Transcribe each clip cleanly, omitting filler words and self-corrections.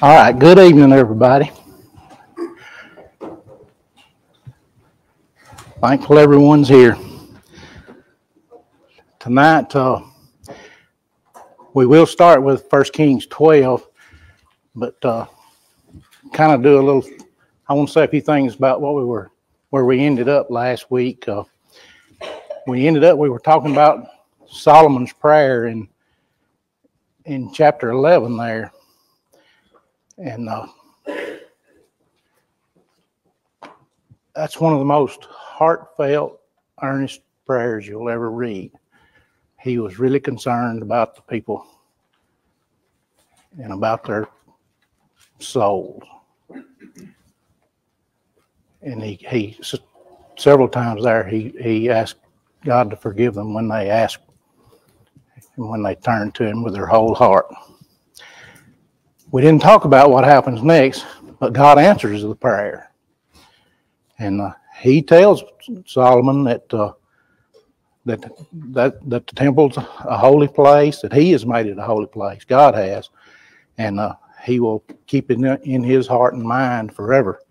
All right, good evening, everybody. Thankful everyone's here. Tonight, we will start with 1 Kings 12, but kind of do a little, I want to say a few things about where we ended up last week. We were talking about Solomon's prayer in chapter 11 there. And that's one of the most heartfelt, earnest prayers you'll ever read. He was really concerned about the people and about their souls. And he several times there, he asked God to forgive them when they asked and when they turned to him with their whole heart. We didn't talk about what happens next, but God answers the prayer. And he tells Solomon that the temple's a holy place, that he has made it a holy place. God has. And he will keep it in his heart and mind forever.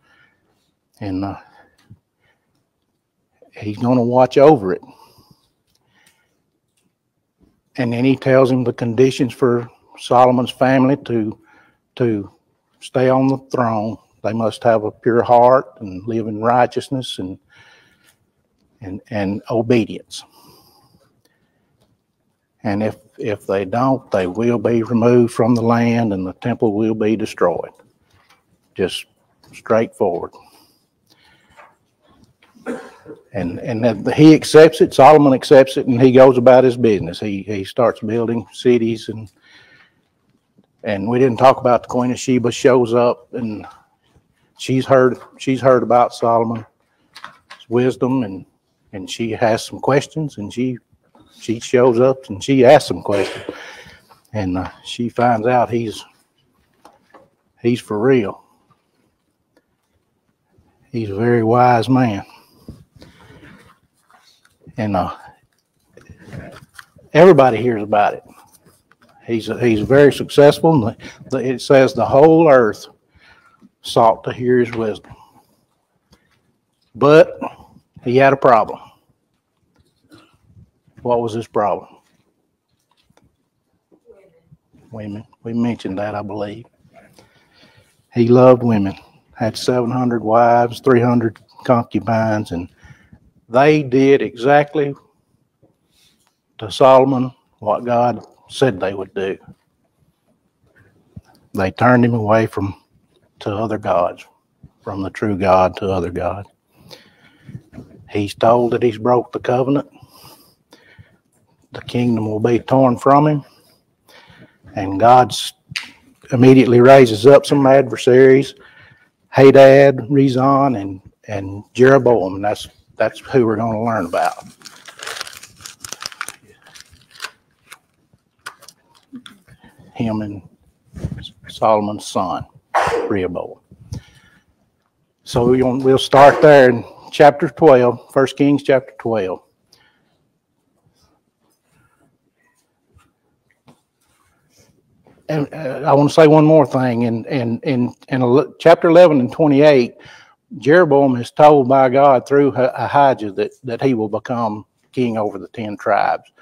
And he's going to watch over it. And then he tells him the conditions for Solomon's family to stay on the throne. They must have a pure heart and live in righteousness and obedience. And if they don't, they will be removed from the land and the temple will be destroyed. Just straightforward. And that he accepts it, Solomon accepts it, and he goes about his business. He starts building cities, and we didn't talk about the Queen of Sheba shows up, and she's heard about Solomon's wisdom, and she has some questions, and she shows up and she asks some questions, and she finds out he's for real. He's a very wise man, and everybody hears about it. He's very successful. It says the whole earth sought to hear his wisdom. But he had a problem. What was his problem? Women. We mentioned that, I believe. He loved women. Had 700 wives, 300 concubines, and they did exactly to Solomon what God said they would do. They turned him away to other gods, from the true God to other gods. He's told that he's broke the covenant. The kingdom will be torn from him. And God immediately raises up some adversaries, Hadad, Rezon, and Jeroboam. And that's who we're going to learn about. Him and Solomon's son, Rehoboam. So we'll start there in chapter 12, 1 Kings chapter 12. And I want to say one more thing. In chapter 11 and 28, Jeroboam is told by God through Ahijah that he will become king over the 10 tribes.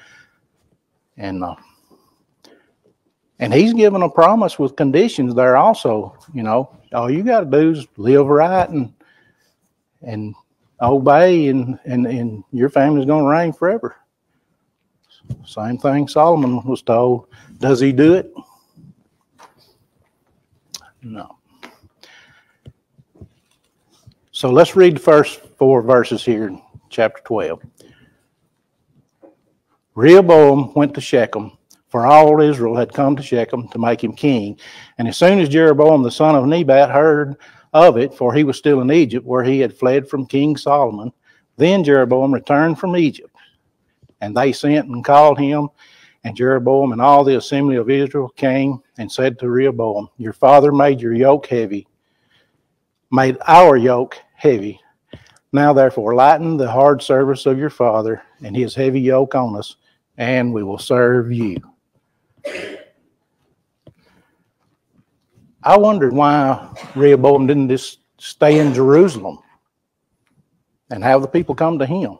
And he's given a promise with conditions there also. You know, all you got to do is live right and obey, and your family's going to reign forever. Same thing Solomon was told. Does he do it? No. So let's read the first 4 verses here in chapter 12. Rehoboam went to Shechem, for all Israel had come to Shechem to make him king. And as soon as Jeroboam the son of Nebat heard of it, for he was still in Egypt, where he had fled from King Solomon, then Jeroboam returned from Egypt. And they sent and called him, and Jeroboam and all the assembly of Israel came and said to Rehoboam, your father made our yoke heavy. Now therefore lighten the hard service of your father and his heavy yoke on us, and we will serve you. I wondered why Rehoboam didn't just stay in Jerusalem and have the people come to him.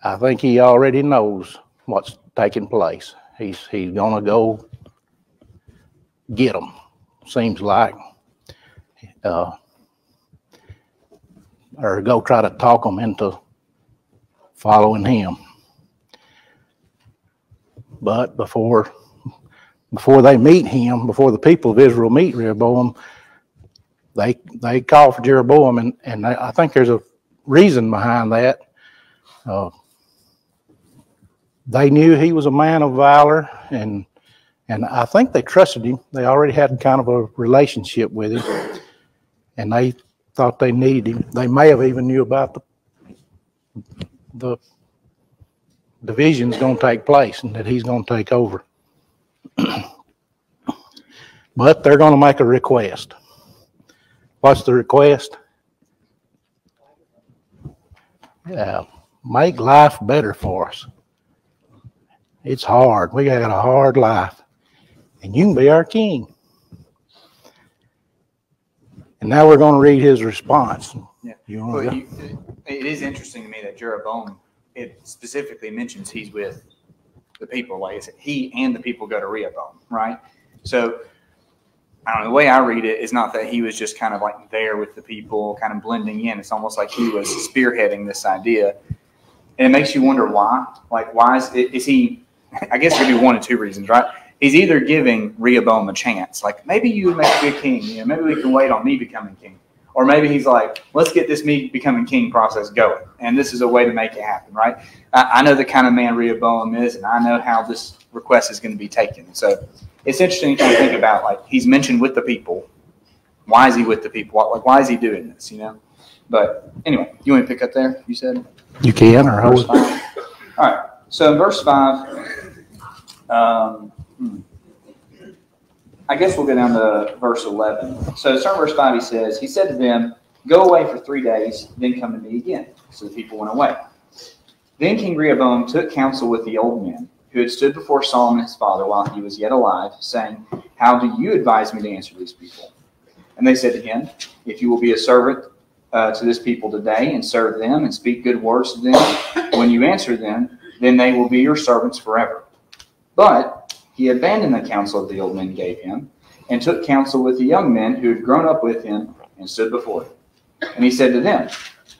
I think he already knows what's taking place. He's going to go get them, seems like, or go try to talk them into following him. But before they meet him, before the people of Israel meet Rehoboam, they call for Jeroboam, and I think there's a reason behind that. They knew he was a man of valor, and I think they trusted him. They already had kind of a relationship with him, and they thought they needed him. They may have even knew about the division's going to take place and that he's going to take over. But they're going to make a request. What's the request? Make life better for us. It's hard. We got a hard life. And you can be our king. And now we're going to read his response. Yeah. It is interesting to me that Jeroboam, it specifically mentions he's with the people. Like I said, he and the people go to Rehoboam, right? So, I don't know, the way I read it is not that he was just kind of like there with the people, kind of blending in. It's almost like he was spearheading this idea. And it makes you wonder why. Like, why is he, I guess there could be one of two reasons, right? He's either giving Rehoboam a chance, like maybe you would make me a king, you know, maybe we can wait on me becoming king. Or maybe he's like, let's get this me becoming king process going. And this is a way to make it happen, right? I know the kind of man Rehoboam is, and I know how this request is going to be taken. So it's interesting to think about, like, he's mentioned with the people. Why is he with the people? Like, why is he doing this, you know? But anyway, you want to pick up there, you said? You can, or verse 5. All right. So in verse 5, I guess we'll go down to verse 11. So starting verse 5, he said to them, go away for 3 days, then come to me again. So the people went away. Then King Rehoboam took counsel with the old men who had stood before Solomon his father while he was yet alive, saying, how do you advise me to answer these people? And they said to him, if you will be a servant to this people today and serve them and speak good words to them, when you answer them, then they will be your servants forever. But he abandoned the counsel that the old men gave him and took counsel with the young men who had grown up with him and stood before him. And he said to them,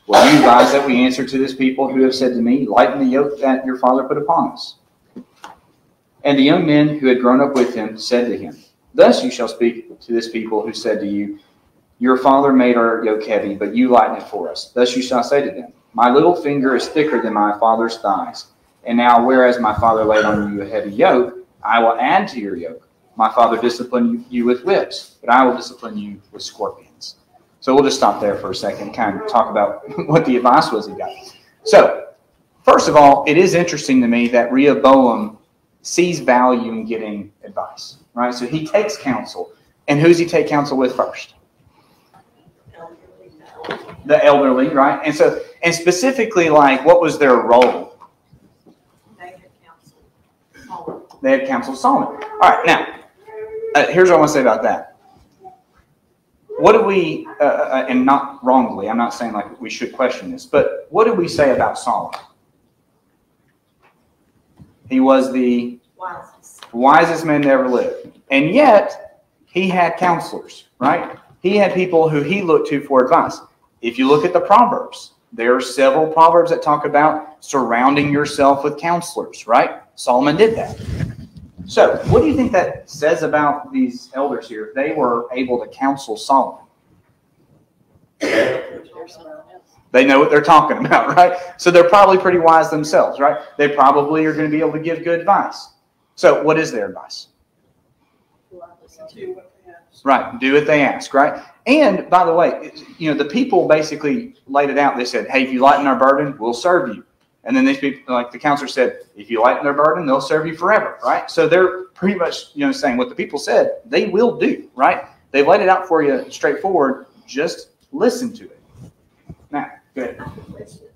will you advise that we answer to this people who have said to me, lighten the yoke that your father put upon us? And the young men who had grown up with him said to him, thus you shall speak to this people who said to you, your father made our yoke heavy, but you lighten it for us. Thus you shall say to them, my little finger is thicker than my father's thighs. And now, whereas my father laid on you a heavy yoke, I will add to your yoke. My father disciplined you with whips, but I will discipline you with scorpions. So we'll just stop there for a second and kind of talk about what the advice was he got. So, first of all, it is interesting to me that Rehoboam sees value in getting advice, right? So he takes counsel. And who's he take counsel with first? The elderly, right? And specifically, like, what was their role? They had counseled Solomon. All right, now, here's what I want to say about that. What do we, and not wrongly, I'm not saying like we should question this, but what do we say about Solomon? He was the wisest man that ever lived. And yet, he had counselors, right? He had people who he looked to for advice. If you look at the Proverbs, there are several Proverbs that talk about surrounding yourself with counselors, right? Solomon did that. So, what do you think that says about these elders here? They were able to counsel Solomon. They know what they're talking about, right? So they're probably pretty wise themselves, right? They probably are going to be able to give good advice. So, what is their advice? Right, do what they ask, right? And, by the way, you know, the people basically laid it out. They said, hey, if you lighten our burden, we'll serve you. And then these people, like the counselor said, if you lighten their burden, they'll serve you forever, right? So they're pretty much, you know, saying what the people said, they will do, right? They've laid it out for you straightforward. Just listen to it. Now, go ahead.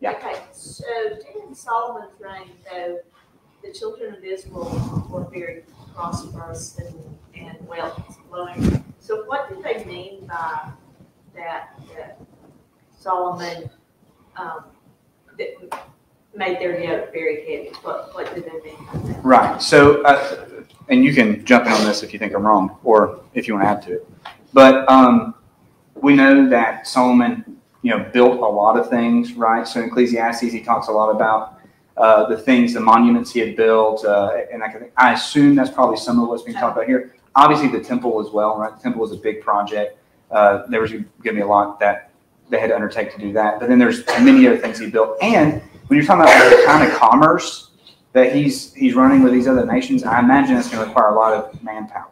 Yeah. Okay, so during Solomon's reign, though, the the children of Israel were very prosperous and wealth flowing. So what did they mean by that Solomon that made their yoke very heavy? What did they mean by that? Right. So, and you can jump in on this if you think I'm wrong, or if you want to add to it. But we know that Solomon, built a lot of things, right? So in Ecclesiastes, he talks a lot about the things, the monuments he had built, and I assume that's probably some of what's being talked about here. Obviously, the temple as well, right? The temple was a big project. There was going to be a lot that they had to undertake to do that. But then there's many other things he built. And when you're talking about the kind of commerce that he's running with these other nations, I imagine it's going to require a lot of manpower.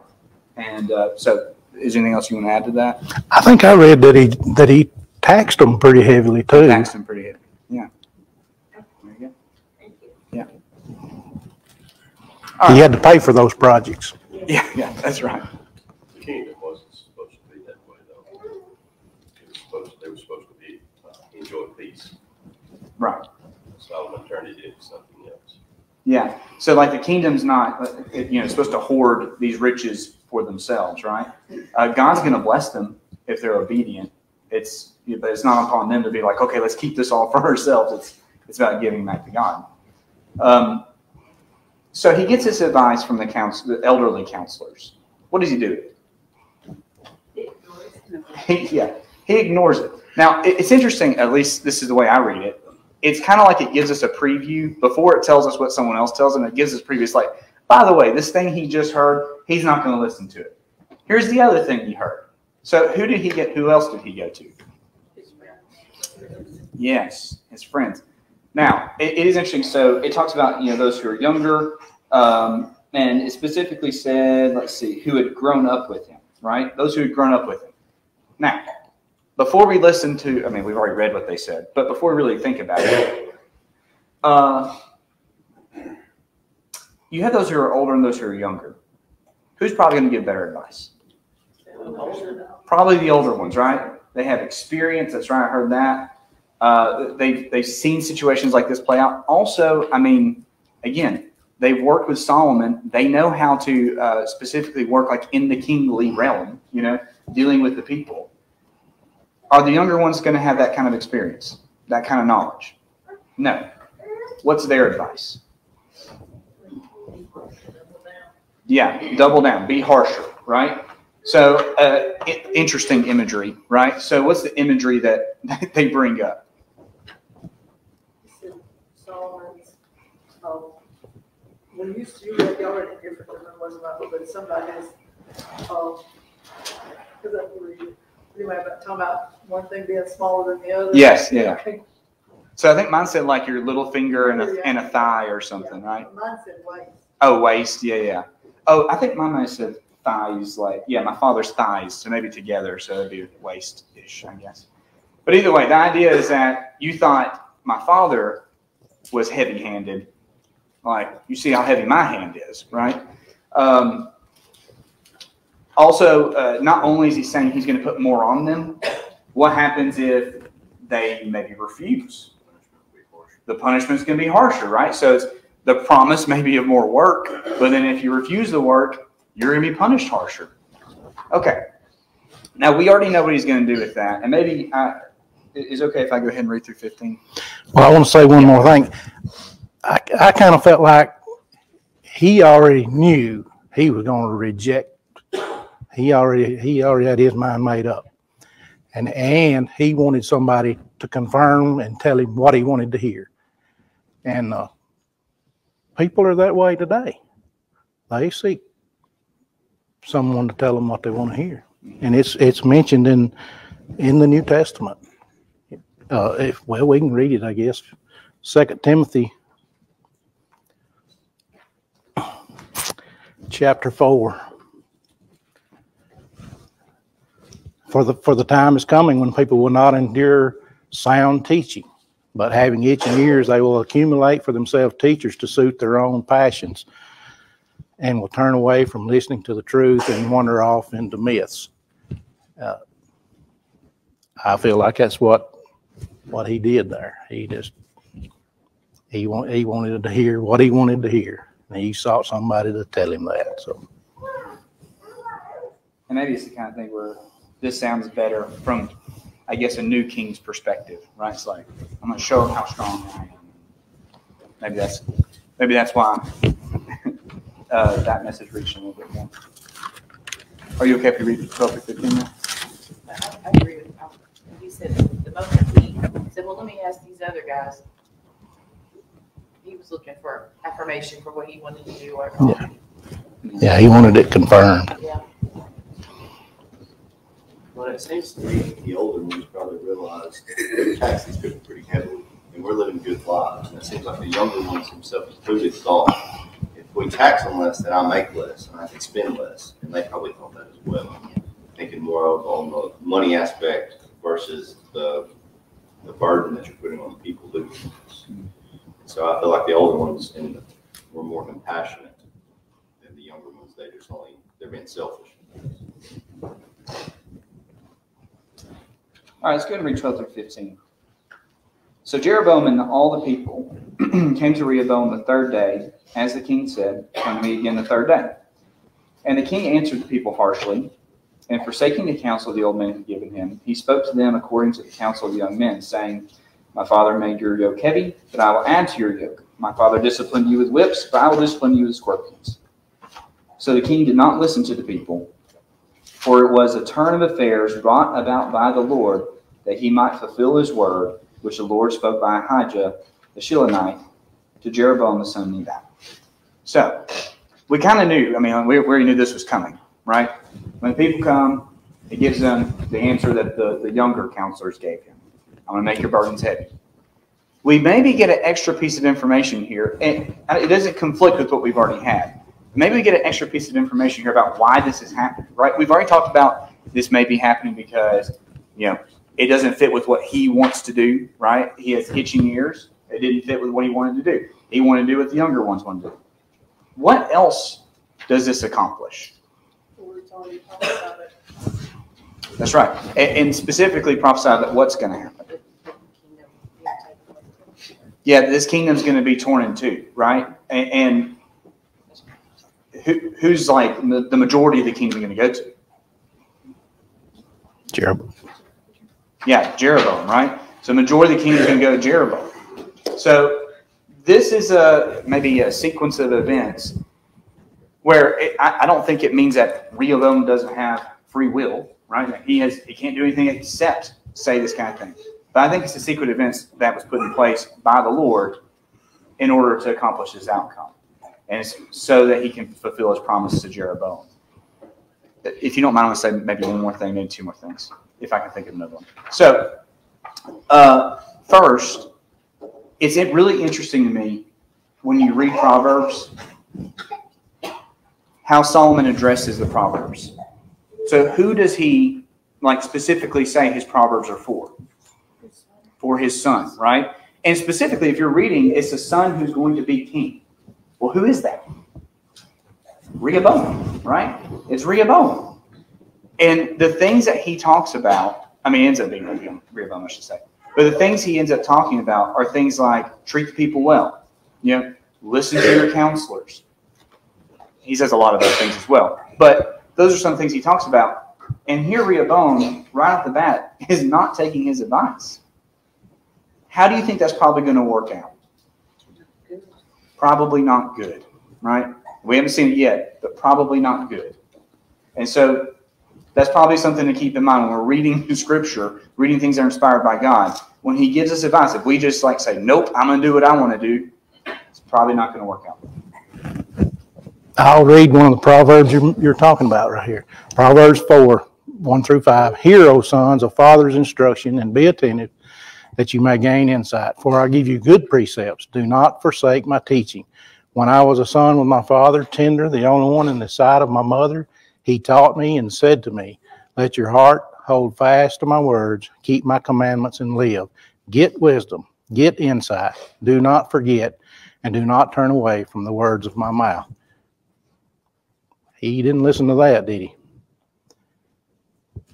And so, is there anything else you want to add to that? I think I read that he taxed them pretty heavily too. Taxed them pretty heavily. Yeah. There you go. Thank you. Yeah. He had to pay for those projects. Yeah, that's right. The kingdom wasn't supposed to be that way, though. They were supposed to be enjoy peace. Right. Solomon turned it into something else. Yeah. So, like, the kingdom's not, it's supposed to hoard these riches for themselves, right? God's going to bless them if they're obedient. But it's not upon them to be like, okay, let's keep this all for ourselves. It's about giving back to God. So he gets this advice from the elderly counselors. What does he do? He ignores it. Now, it's interesting, at least this is the way I read it. It's kind of like it gives us a preview before it tells us what someone else tells him. It gives us previews like, by the way, this thing he just heard, he's not going to listen to it. Here's the other thing he heard. So who else did he go to? Yes, his friends. Now, it is interesting. So it talks about, those who are younger, and it specifically said, let's see, who had grown up with him, right? Those who had grown up with him. Now, before we listen to, we've already read what they said, but before we really think about it, you have those who are older and those who are younger. Who's probably going to give better advice? Probably the older ones, right? They have experience. That's right. I heard that. They've seen situations like this play out. Also, again, they've worked with Solomon. They know how to specifically work like in the kingly realm, dealing with the people. Are the younger ones going to have that kind of experience, that kind of knowledge? No. What's their advice? Yeah, double down. Be harsher, right? So, interesting imagery, right? So what's the imagery that they bring up? Solomon's, when you read the already different than it was about, but somebody's, because I read it. Anyway, about talking about one thing being smaller than the other. Yes, yeah. So I think mine said like your little finger and a thigh or something, right? Mine said waist. Oh, waist, yeah. Oh, I think mine said thighs, my father's thighs, so maybe together, so it'd be waist-ish, I guess. But either way, the idea is that you thought my father was heavy-handed, like you see how heavy my hand is, right? Also, not only is he saying he's going to put more on them, what happens if they maybe refuse? The punishment's going to be harsher, right? So the promise may be of more work, but then if you refuse the work, you're going to be punished harsher. Okay. Now, we already know what he's going to do with that. And maybe it's okay if I go ahead and read through 15. Well, I want to say one more thing. I kind of felt like he already knew he was going to reject. He already had his mind made up. And he wanted somebody to confirm and tell him what he wanted to hear. And people are that way today. They seek someone to tell them what they want to hear. And it's mentioned in the New Testament. We can read it, I guess. 2 Timothy chapter 4. For the time is coming when people will not endure sound teaching, but having itching ears, they will accumulate for themselves teachers to suit their own passions, and will turn away from listening to the truth and wander off into myths. I feel like that's what he did there. He wanted to hear what he wanted to hear. And he sought somebody to tell him that. So, And maybe it's the kind of thing where this sounds better from, I guess, a new king's perspective, right? It's like, I'm going to show him how strong I am. Maybe that's why that message reached him a little bit more. Are you okay if you read 12 to 15 now? I agree with him. He said the moment he said, well, let me ask these other guys. He was looking for affirmation for what he wanted to do. Or yeah, he wanted it confirmed. Yeah. Well, it seems to me the older ones probably realized they tax these people pretty heavily, and we're living good lives. And it seems like the younger ones themselves truly thought, if we tax them less, then I'll make less, and I can spend less. And they probably thought that as well, thinking more of on the money aspect versus the burden that you're putting on the people living in this. So I feel like the older ones were more compassionate than the younger ones. They're being selfish. All right, let's go and read 12 through 15. So Jeroboam and all the people came to Rehoboam the third day, as the king said, come to me again the third day. And the king answered the people harshly, and forsaking the counsel the old men had given him, he spoke to them according to the counsel of the young men, saying, my father made your yoke heavy, but I will add to your yoke. My father disciplined you with whips, but I will discipline you with scorpions. So the king did not listen to the people, for it was a turn of affairs brought about by the Lord, that he might fulfill his word, which the Lord spoke by Ahijah the Shilonite to Jeroboam the son of Nebat. So, we kind of knew, we already knew this was coming, right? When people come, it gives them the answer that the younger counselors gave him. I'm going to make your burdens heavy. We maybe get an extra piece of information here, and it doesn't conflict with what we've already had. Maybe we get an extra piece of information here about why this is happening, right? We've already talked about this may be happening because, it doesn't fit with what he wants to do, right? He has itching ears. It didn't fit with what he wanted to do. He wanted to do what the younger ones wanted to do. What else does this accomplish? That's right. And specifically prophesy that what's going to happen. Yeah, this kingdom's going to be torn in two, right? And who's like the majority of the kingdom going to go to? Jeroboam. Yeah, Jeroboam, right? So majority of the kingdom is going to go to Jeroboam. So this is maybe a sequence of events where I don't think it means that Rehoboam doesn't have free will, right? He can't do anything except say this kind of thing. But I think it's a sequence of events that was put in place by the Lord in order to accomplish his outcome, and it's so that he can fulfill his promise to Jeroboam. If you don't mind, I'm going to say maybe one more thing, maybe two more things, if I can think of another one. So, first, it's really interesting to me when you read Proverbs how Solomon addresses the Proverbs. So who does he specifically say his Proverbs are for? For his son, right? And specifically, if you're reading, it's a son who's going to be king. Well, who is that? Rehoboam, right? It's Rehoboam. And the things that he talks about, ends up being Rehoboam, I should say. But the things he ends up talking about are things like treat the people well. Listen to your counselors. He says a lot of those things as well. But those are some things he talks about. And here Rehoboam, right off the bat, is not taking his advice. How do you think that's probably going to work out? Probably not good, right? We haven't seen it yet, but probably not good. And so that's probably something to keep in mind when we're reading the Scripture, reading things that are inspired by God. When he gives us advice, if we just say, nope, I'm going to do what I want to do, it's probably not going to work out. I'll read one of the Proverbs you're talking about right here. Proverbs 4, 1 through 5. Hear, O sons, a father's instruction, and be attentive, that you may gain insight. For I give you good precepts. Do not forsake my teaching. When I was a son with my father, tender, the only one in the sight of my mother, he taught me and said to me, let your heart hold fast to my words, keep my commandments and live. Get wisdom, get insight. Do not forget, and do not turn away from the words of my mouth. He didn't listen to that, did he?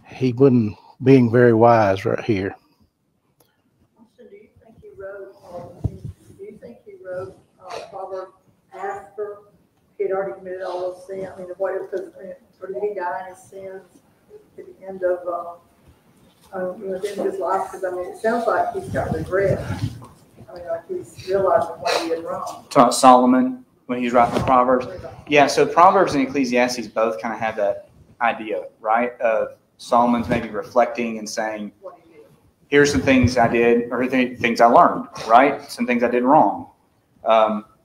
He wasn't being very wise right here. Do you think he wrote Proverbs after he'd already committed all those sins. I mean, what if, or did he die in his sins at the end of, the end of his life? Because I mean, it sounds like he's got regret. I mean, like he's realizing what he did wrong. Talk about Solomon when he's writing the Proverbs. Yeah, so Proverbs and Ecclesiastes both kind of have that idea, right? Of Solomon's maybe reflecting and saying, here's some things I did, or things I learned, right? Some things I did wrong.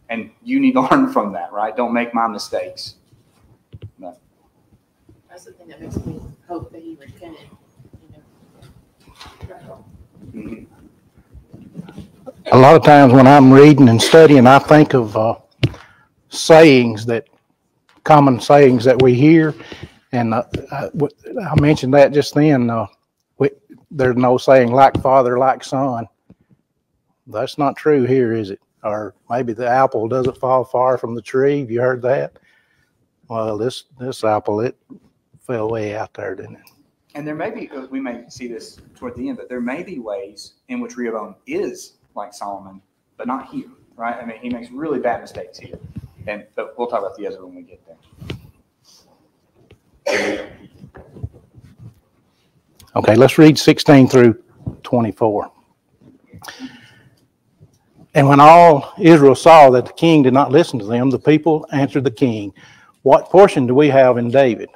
And you need to learn from that, right? Don't make my mistakes. No. That's the thing that makes me hope that he repented. Mm-hmm. A lot of times when I'm reading and studying, I think of common sayings that we hear. And I mentioned that just then. There's no saying like father, like son. That's not true here, is it? Or maybe the apple doesn't fall far from the tree. Have you heard that? Well, this apple, it fell way out there, didn't it? And there may be, we may see this toward the end, but there may be ways in which Rehoboam is like Solomon, but not here, right? I mean, he makes really bad mistakes here. But we'll talk about the other when we get there. Okay, let's read 16 through 24. And when all Israel saw that the king did not listen to them, the people answered the king, "What portion do we have in David?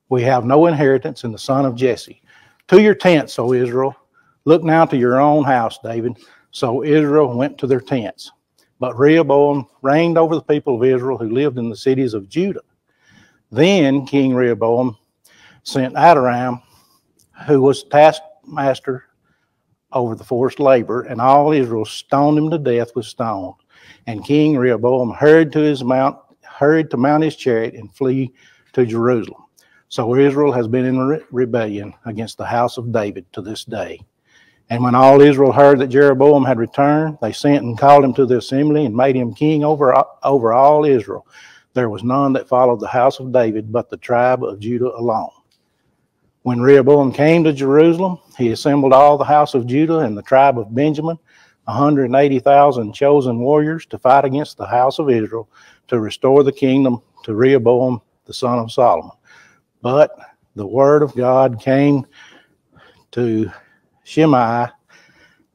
We have no inheritance in the son of Jesse. To your tents, O Israel. Look now to your own house, David." So Israel went to their tents. But Rehoboam reigned over the people of Israel who lived in the cities of Judah. Then King Rehoboam sent Adoram, who was taskmaster over the forced labor, and all Israel stoned him to death with stones. And King Rehoboam hurried to mount his chariot and flee to Jerusalem. So Israel has been in rebellion against the house of David to this day. And when all Israel heard that Jeroboam had returned, they sent and called him to the assembly and made him king over all Israel. There was none that followed the house of David but the tribe of Judah alone. When Rehoboam came to Jerusalem, he assembled all the house of Judah and the tribe of Benjamin, 180,000 chosen warriors, to fight against the house of Israel, to restore the kingdom to Rehoboam, the son of Solomon. But the word of God came to Shimei,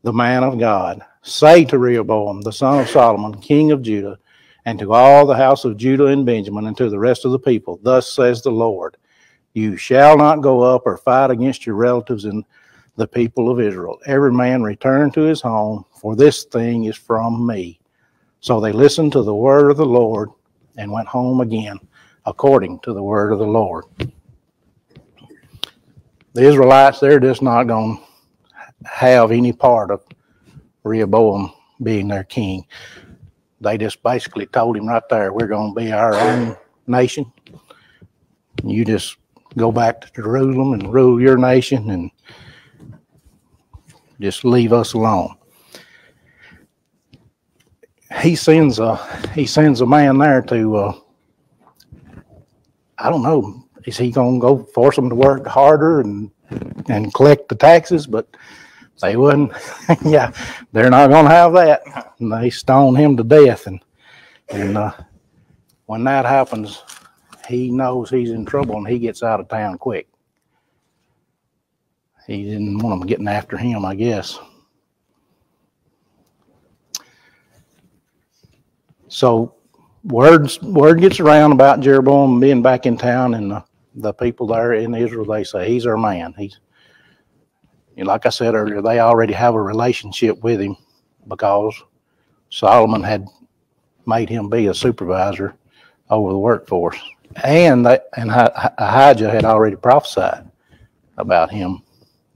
the man of God, "Say to Rehoboam, the son of Solomon, king of Judah, and to all the house of Judah and Benjamin, and to the rest of the people, thus says the Lord, you shall not go up or fight against your relatives and the people of Israel. Every man return to his home, for this thing is from me." So they listened to the word of the Lord and went home again, according to the word of the Lord. The Israelites, they're just not going to have any part of Rehoboam being their king. They just basically told him right there, "We're going to be our own nation. You just go back to Jerusalem and rule your nation and just leave us alone." He sends a man there to, I don't know, is he going to go force them to work harder and collect the taxes? But they wouldn't. Yeah, they're not going to have that. And they stone him to death. And when that happens, he knows he's in trouble and he gets out of town quick. He didn't want them getting after him, I guess. So word gets around about Jeroboam being back in town, and the people there in Israel, they say, "He's our man." Like I said earlier, they already have a relationship with him because Solomon had made him be a supervisor over the workforce. And Ahijah had already prophesied about him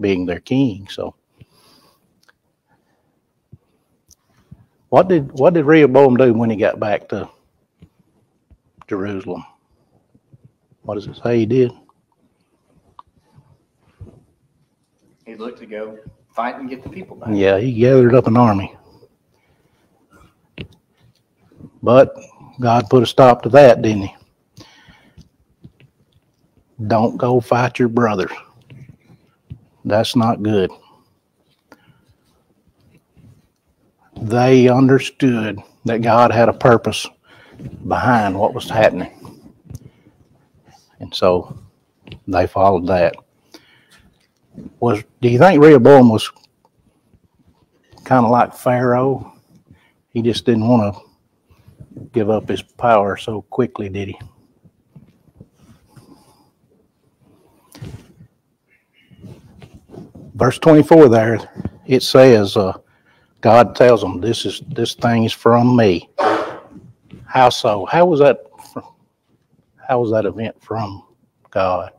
being their king. So what did Rehoboam do when he got back to Jerusalem? What does it say he did? He looked to go fight and get the people back. Yeah, he gathered up an army. But God put a stop to that, didn't he? Don't go fight your brothers. That's not good. They understood that God had a purpose behind what was happening. And so they followed that. Do you think Rehoboam was kind of like Pharaoh? He just didn't want to give up his power so quickly, did he? Verse 24 there, it says, God tells them, this thing is from me. How so? How was that event from God?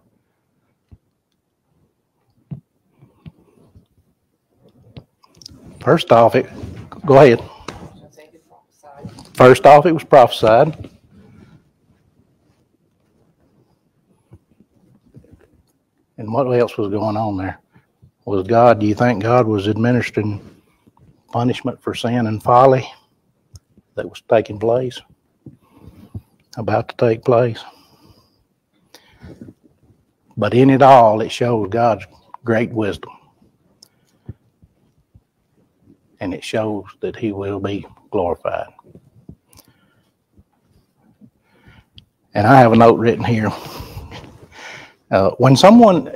First off, go ahead. First off, it was prophesied. And what else was going on there? Do you think God was administering punishment for sin and folly that was taking place, about to take place? But in it all, it shows God's great wisdom. And it shows that he will be glorified. And I have a note written here. When someone,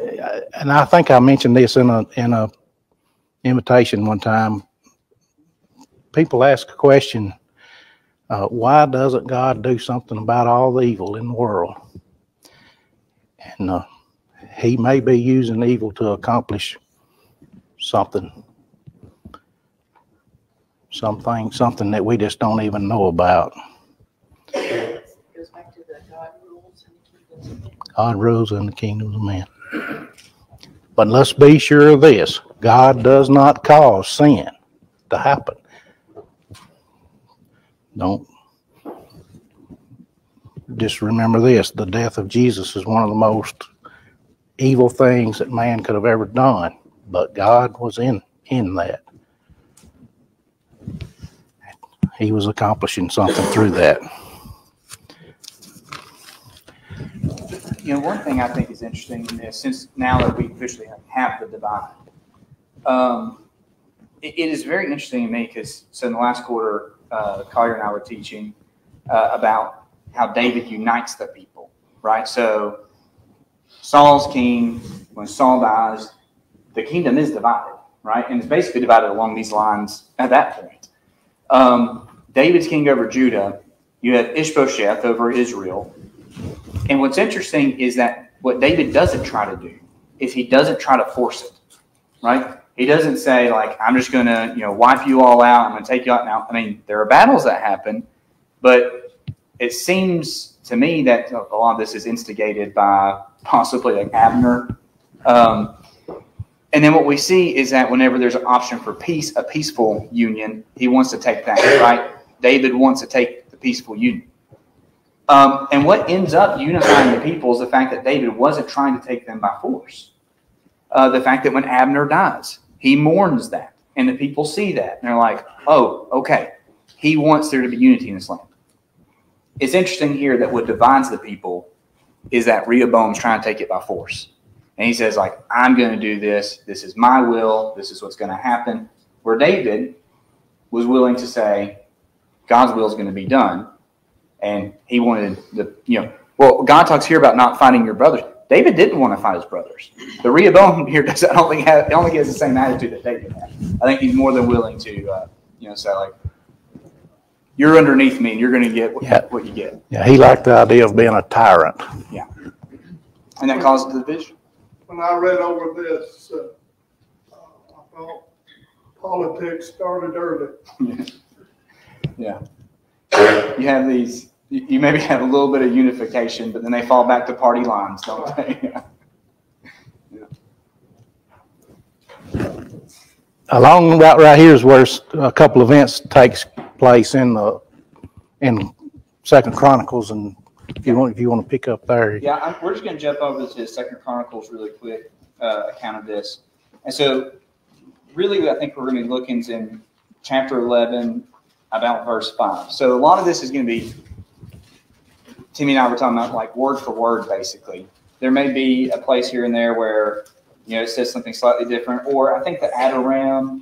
and I think I mentioned this in a invitation one time, people ask a question, why doesn't God do something about all the evil in the world? And he may be using evil to accomplish something that we just don't even know about. It goes back to the God rules and the kingdoms of men. God rules in the kingdoms of men. But let's be sure of this. God does not cause sin to happen. Don't. Just remember this. The death of Jesus is one of the most evil things that man could have ever done. But God was in that. He was accomplishing something through that. You know, one thing I think is interesting in this, since now that we officially have the divine, it is very interesting to me because, so in the last quarter, Collier and I were teaching about how David unites the people, right? So Saul's king, when Saul dies, the kingdom is divided, right? And it's basically divided along these lines at that point. David's king over Judah, you have Ishbosheth over Israel. And what's interesting is that what David doesn't try to do is he doesn't try to force it, right? He doesn't say, like, I'm just going to, wipe you all out. I'm going to take you out now. I mean, there are battles that happen, but it seems to me that a lot of this is instigated by possibly like Abner. And then what we see is that whenever there's an option for peace, a peaceful union, he wants to take that, right? David wants to take the peaceful union. And what ends up unifying the people is the fact that David wasn't trying to take them by force. The fact that when Abner dies, he mourns that. And the people see that. And they're like, oh, okay. He wants there to be unity in this land. It's interesting here that what divides the people is that Rehoboam's trying to take it by force. And he says, like, I'm going to do this. This is my will. This is what's going to happen. Where David was willing to say, God's will is going to be done. And he wanted well, God talks here about not fighting your brothers. David didn't want to fight his brothers. The Rehoboam here I don't think he has the same attitude that David had. I think he's more than willing to, say, like, you're underneath me and you're going to get what you get. Yeah, he liked the idea of being a tyrant. Yeah. And that caused division. When I read over this, I thought politics started early. Yeah. You have these, you maybe have a little bit of unification, but then they fall back to party lines, don't they? Along about right here is where a couple events takes place in 2 Chronicles, and if you want to pick up there. Yeah, we're just going to jump over to 2 Chronicles really quick, account of this. And so really I think we're going to be looking in chapter 11 about verse 5. So a lot of this is going to be, Timmy and I were talking about like word for word, basically. There may be a place here and there where, it says something slightly different, or I think the Adoram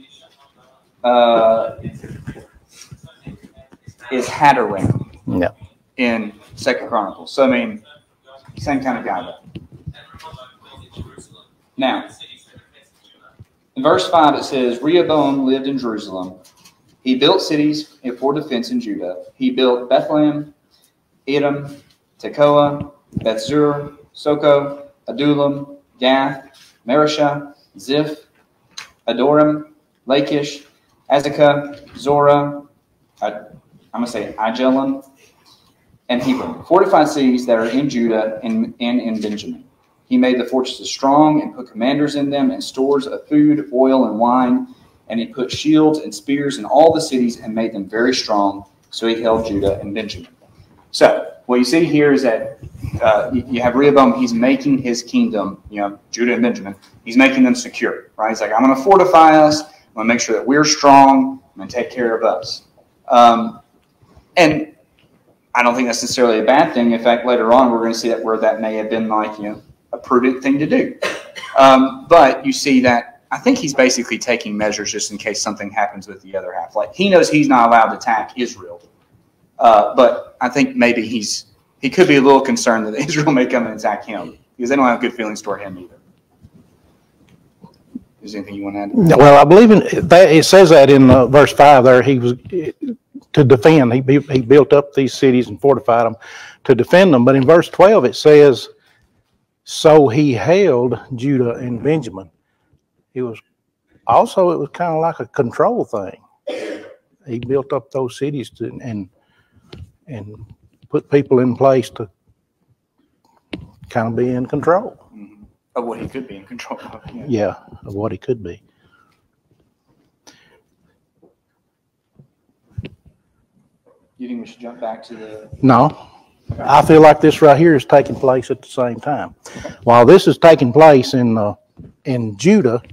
is Hadaram. Yeah. in 2 Chronicles. So, I mean, same kind of guy. Now, in verse 5 it says, Rehoboam lived in Jerusalem. He built cities for defense in Judah. He built Bethlehem, Edom, Tekoa, Bethzur, Soko, Adullam, Gath, Mareshah, Ziph, Adoram, Lachish, Azekah, Zorah, I'm going to say Ajalon, and Hebron, fortified cities that are in Judah and in Benjamin. He made the fortresses strong and put commanders in them and stores of food, oil, and wine. And he put shields and spears in all the cities and made them very strong. So he held Judah and Benjamin. So what you see here is that you have Rehoboam. He's making his kingdom, Judah and Benjamin. He's making them secure, right? He's like, I'm going to fortify us. I'm going to make sure that we're strong. I'm going to take care of us. And I don't think that's necessarily a bad thing. In fact, later on, we're going to see that where that may have been like, a prudent thing to do. But you see that I think he's basically taking measures just in case something happens with the other half. Like, he knows he's not allowed to attack Israel. But I think maybe he could be a little concerned that Israel may come and attack him because they don't have good feelings toward him either. Is there anything you want to add? Well, I believe in that. It says that in verse 5 there, he was to defend. He built up these cities and fortified them to defend them. But in verse 12 it says, so he held Judah and Benjamin. It was kind of like a control thing. He built up those cities and put people in place to kind of be in control. Mm-hmm. Of what he could be in control of. Yeah, of what he could be. You think we should jump back to the... No. I feel like this right here is taking place at the same time. While this is taking place in Judah,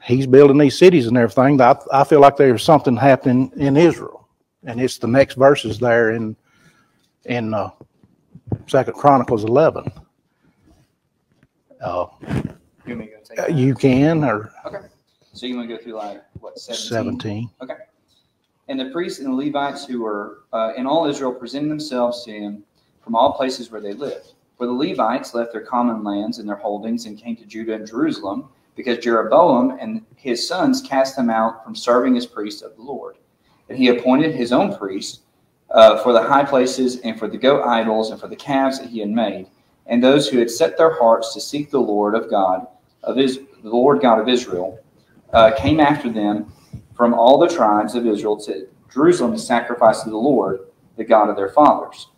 he's building these cities and everything. I feel like there's something happening in Israel, and it's the next verses there in 2 Chronicles 11. You can, or okay. So you want to go through like what 17? Okay. And the priests and the Levites who were in all Israel presented themselves to him from all places where they lived. For the Levites left their common lands and their holdings and came to Judah and Jerusalem, because Jeroboam and his sons cast them out from serving as priests of the Lord. And he appointed his own priests for the high places and for the goat idols and for the calves that he had made. And those who had set their hearts to seek the Lord God of Israel came after them from all the tribes of Israel to Jerusalem to sacrifice to the Lord, the God of their fathers.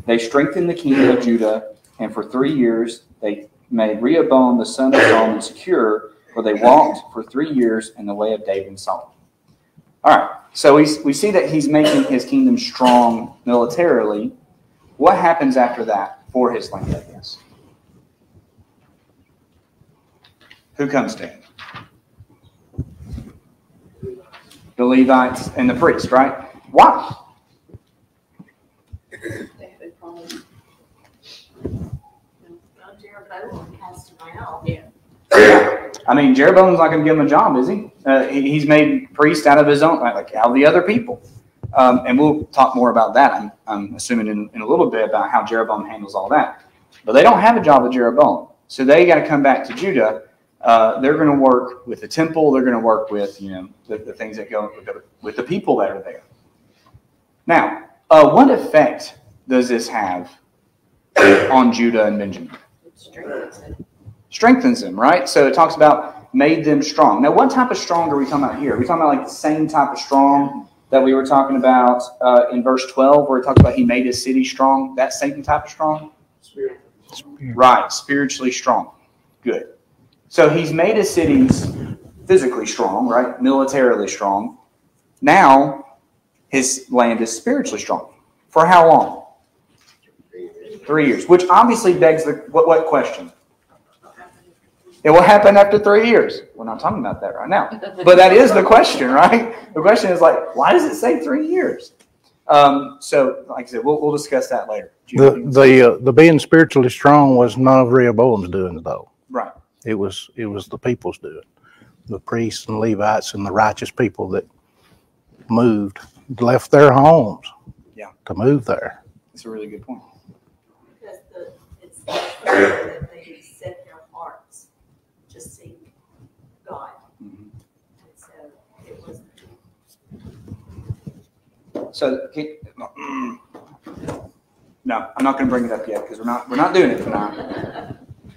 They strengthened the kingdom of Judah, and for 3 years they made Rehoboam the son of Solomon secure, for they walked for 3 years in the way of David and Solomon. All right, so we see that he's making his kingdom strong militarily. What happens after that for his land, I guess? Who comes to him? The Levites and the priests, right? Why? They have a problem. Jeroboam cast him out. Yeah. I mean, Jeroboam's not going to give him a job, is he? He's made priests out of his own, like out of the other people. And we'll talk more about that, I'm assuming, in a little bit about how Jeroboam handles all that. But they don't have a job with Jeroboam. So they got to come back to Judah. They're going to work with the temple. They're going to work with, the things that go with the people that are there. Now, what effect does this have on Judah and Benjamin? Strengthens them, right? So it talks about made them strong. Now, what type of strong are we talking about here? Are we talking about like the same type of strong that we were talking about in verse 12, where it talks about he made his city strong? That same type of strong? Spirit. Right, spiritually strong. Good. So he's made his cities physically strong, right? Militarily strong. Now his land is spiritually strong. For how long? 3 years. Which obviously begs what question? It will happen after 3 years. We're not talking about that right now. But that is the question, right? The question is like, why does it say 3 years? So, like I said, we'll discuss that later. The being spiritually strong was none of Rehoboam's doing, though. Right. It was the people's doing. The priests and Levites and the righteous people that left their homes to move there. That's a really good point. Because it's that they set their hearts to seek God. Mhm. And so it was. So, no, I'm not going to bring it up yet because we're not doing it tonight.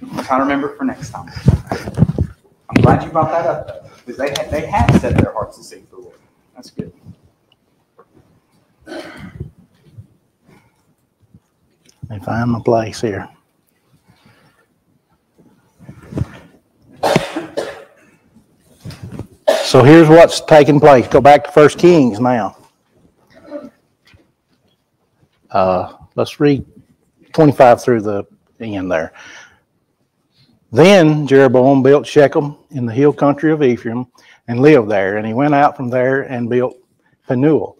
I'm trying to remember it for next time. I'm glad you brought that up though, because they had set their hearts to seek the Lord. That's good. Let me find my place here. So here's what's taking place. Go back to 1 Kings now. Let's read 25 through the end there. Then Jeroboam built Shechem in the hill country of Ephraim and lived there. And he went out from there and built Penuel.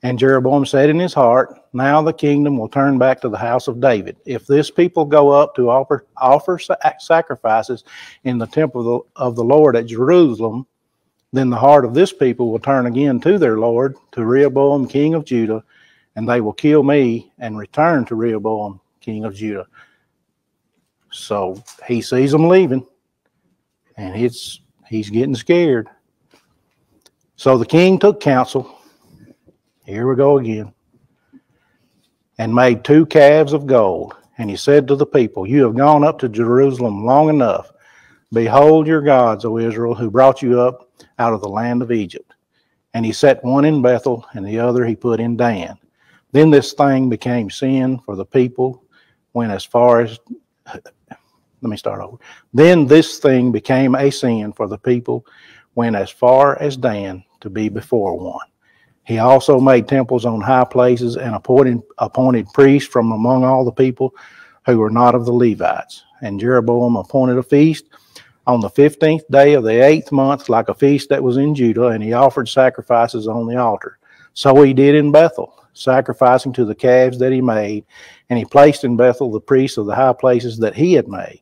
And Jeroboam said in his heart, now the kingdom will turn back to the house of David. If this people go up to offer sacrifices in the temple of the Lord at Jerusalem, then the heart of this people will turn again to their Lord, to Rehoboam, king of Judah, and they will kill me and return to Rehoboam, king of Judah. So he sees them leaving, and he's getting scared. So the king took counsel. Here we go again. And made 2 calves of gold. And he said to the people, you have gone up to Jerusalem long enough. Behold your gods, O Israel, who brought you up out of the land of Egypt. And he set one in Bethel, and the other he put in Dan. Then this thing became sin for the people when as far as... Let me start over. Then this thing became a sin for the people when as far as Dan to be before one. He also made temples on high places and appointed priests from among all the people who were not of the Levites. And Jeroboam appointed a feast on the 15th day of the 8th month, like a feast that was in Judah, and he offered sacrifices on the altar. So he did in Bethel, sacrificing to the calves that he made, and he placed in Bethel the priests of the high places that he had made.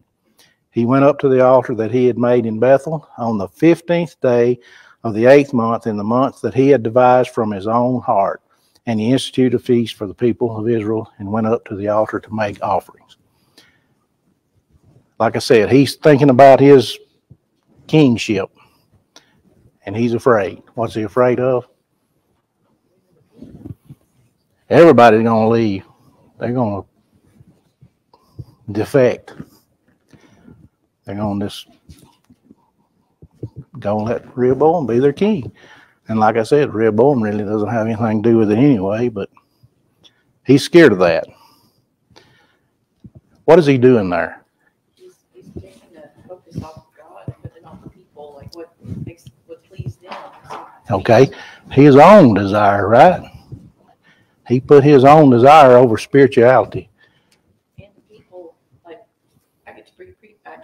He went up to the altar that he had made in Bethel on the 15th day of the 8th month, in the month that he had devised from his own heart. And he instituted a feast for the people of Israel and went up to the altar to make offerings. Like I said, he's thinking about his kingship, and he's afraid. What's he afraid of? Everybody's going to leave. They're going to defect. They're going to just go and let Rehoboam be their king. And like I said, Rehoboam really doesn't have anything to do with it anyway, but he's scared of that. What is he doing there? He's taking the focus off of God and putting on the people, like what pleased them. Okay, his own desire, right? He put his own desire over spirituality. And the people, like, I get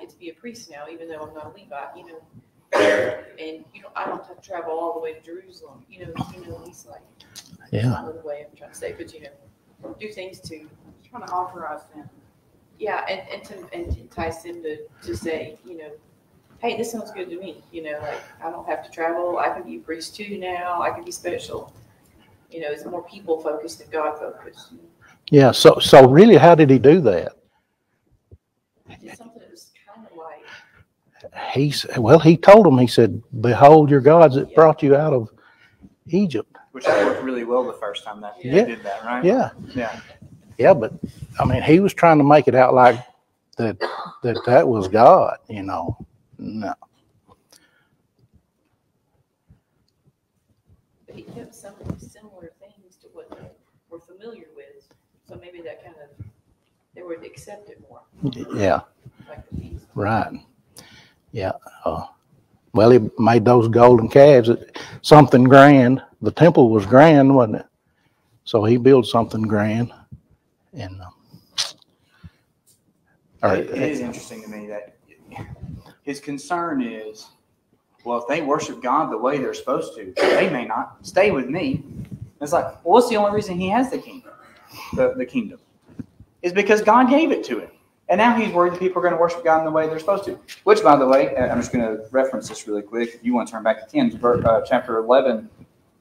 to be a priest now, even though I'm not a Levite, you know. And I don't have to travel all the way to Jerusalem. He's like, Yeah. not the way I'm trying to say, but do things to Trying to authorize them. yeah, and to entice them to say, hey, this sounds good to me. Like I don't have to travel. I can be a priest too now. I can be special. It's more people focused than God focused. Yeah, so really, how did he do that? It's something that was kind of like. He told them, he said, behold your gods that brought you out of Egypt. Which that worked really well the first time that he did that, right? Yeah. Yeah. Yeah, but I mean, he was trying to make it out like that was God, No. But he kept some similar things to what they were familiar with. So maybe that kind of, they would accept it more. Yeah. Like the feast. Right. Yeah. Well, he made those golden calves. Something grand. The temple was grand, wasn't it? So he built something grand. And It is interesting to me that his concern is, well, if they worship God the way they're supposed to, they may not stay with me. It's like, well, what's the only reason he has the kingdom? The kingdom is because God gave it to him. And now he's worried that people are going to worship God in the way they're supposed to. Which, by the way, I'm just going to reference this really quick. If you want to turn back to chapter 11,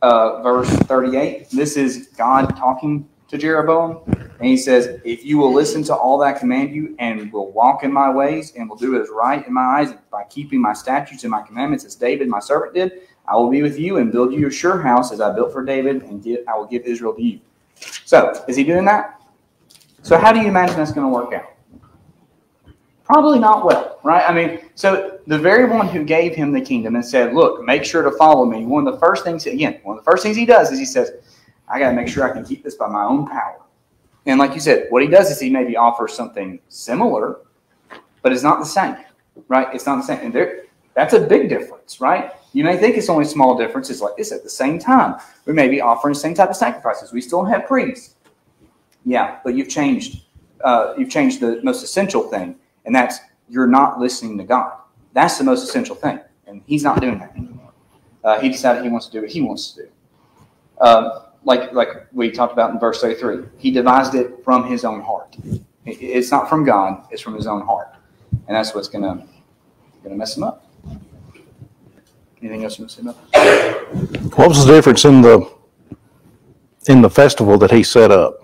verse 38. This is God talking to Jeroboam, and he says, if you will listen to all that I command you and will walk in my ways and will do what is right in my eyes by keeping my statutes and my commandments as David, my servant, did, I will be with you and build you a sure house as I built for David, and I will give Israel to you. So, is he doing that? So how do you imagine that's going to work out? Probably not well, right? I mean, so the very one who gave him the kingdom and said, look, make sure to follow me. One of the first things he does is he says, I got to make sure I can keep this by my own power. And like you said, what he does is he maybe offers something similar, but it's not the same, right? It's not the same. And that's a big difference, right? You may think it's only small differences like this. At the same time, we may be offering the same type of sacrifices. We still have priests. Yeah, but you've changed the most essential thing, and that's you're not listening to God. That's the most essential thing, and he's not doing that anymore. He decided he wants to do what he wants to do. Like we talked about in verse 33, he devised it from his own heart. It's not from God; it's from his own heart, and that's what's gonna mess him up. Anything else you want to say about that? What was the difference in the festival that he set up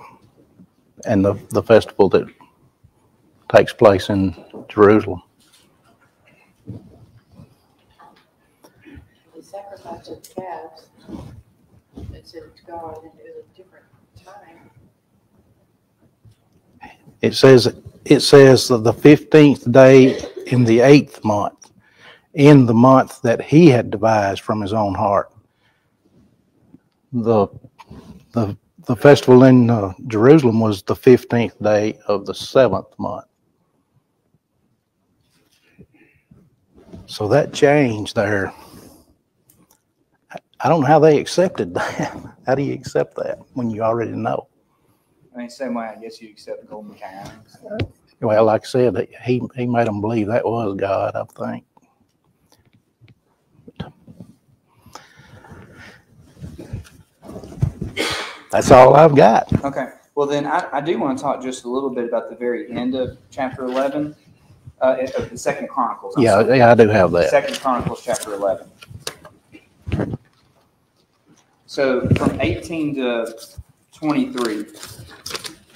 and the festival that takes place in Jerusalem? The sacrifice of the calves, instead of God, and it was a different time. It says that the 15th day in the 8th month, in the month that he had devised from his own heart. The festival in Jerusalem was the 15th day of the 7th month. So that changed there. I don't know how they accepted that. How do you accept that when you already know? I mean, same way I guess you accept the golden calves. Well, like I said, he made them believe that was God, I think. That's all I've got. Okay. Well, then I do want to talk just a little bit about the very end of chapter 11, of the Second Chronicles. Yeah, I do have that. Second Chronicles chapter 11. So from 18 to 23,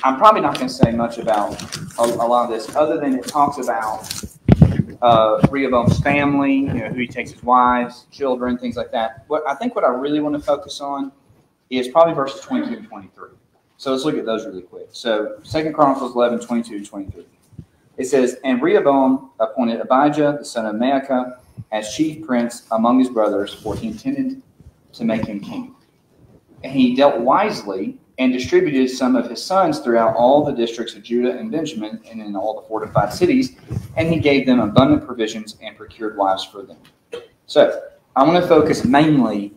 I'm probably not going to say much about a lot of this, other than it talks about Rehoboam's family, who he takes his wives, children, things like that. What I really want to focus on is probably verses 22 and 23. So let's look at those really quick. So 2 Chronicles 11, 22 to 23. It says, and Rehoboam appointed Abijah, the son of Maacah, as chief prince among his brothers, for he intended to make him king. And he dealt wisely and distributed some of his sons throughout all the districts of Judah and Benjamin and in all the fortified cities, and he gave them abundant provisions and procured wives for them. So I want to focus mainly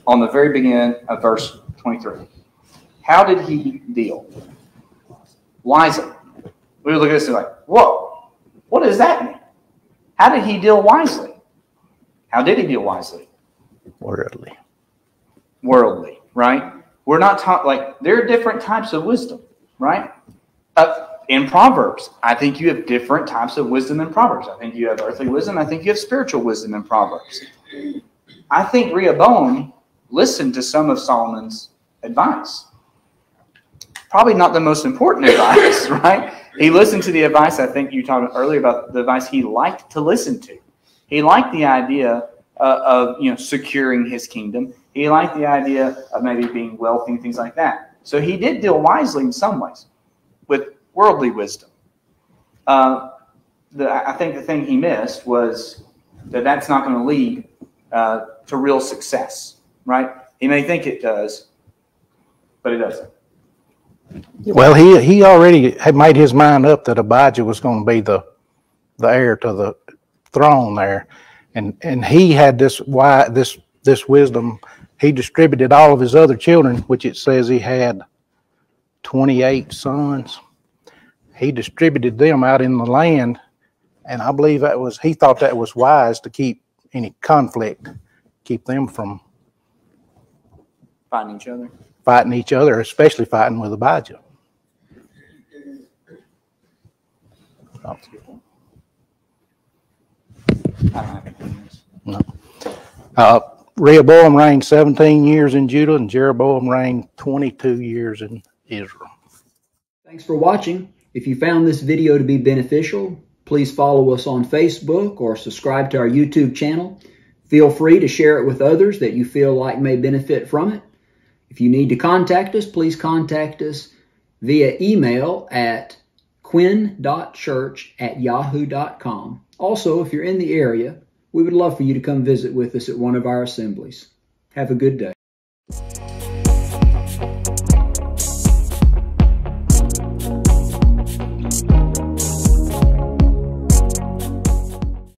on the very beginning of verse 23. How did he deal? Wisely. We would look at this and be like, whoa, what does that mean? How did he deal wisely? How did he deal wisely? Worldly, right? We're not taught, there are different types of wisdom, right? In Proverbs, I think you have different types of wisdom in Proverbs. I think you have earthly wisdom. I think you have spiritual wisdom in Proverbs. I think Rehoboam listened to some of Solomon's advice. Probably not the most important advice, right? He listened to the advice, I think you talked earlier about the advice he liked to listen to. He liked the idea of securing his kingdom. He liked the idea of maybe being wealthy and things like that. So he did deal wisely in some ways with worldly wisdom. I think the thing he missed was that's not going to lead to real success, right? He may think it does, but it doesn't. Well, he already had made his mind up that Abijah was going to be the heir to the throne there, and he had this wisdom. He distributed all of his other children, which it says he had 28 sons. He distributed them out in the land, and I believe he thought that was wise to keep any conflict, keep them from fighting each other, especially fighting with Abijah. No. Rehoboam reigned 17 years in Judah, and Jeroboam reigned 22 years in Israel. Thanks for watching. If you found this video to be beneficial, please follow us on Facebook or subscribe to our YouTube channel. Feel free to share it with others that you feel like may benefit from it. If you need to contact us, please contact us via email at quinn.church@yahoo.com. Also, if you're in the area, we would love for you to come visit with us at one of our assemblies. Have a good day.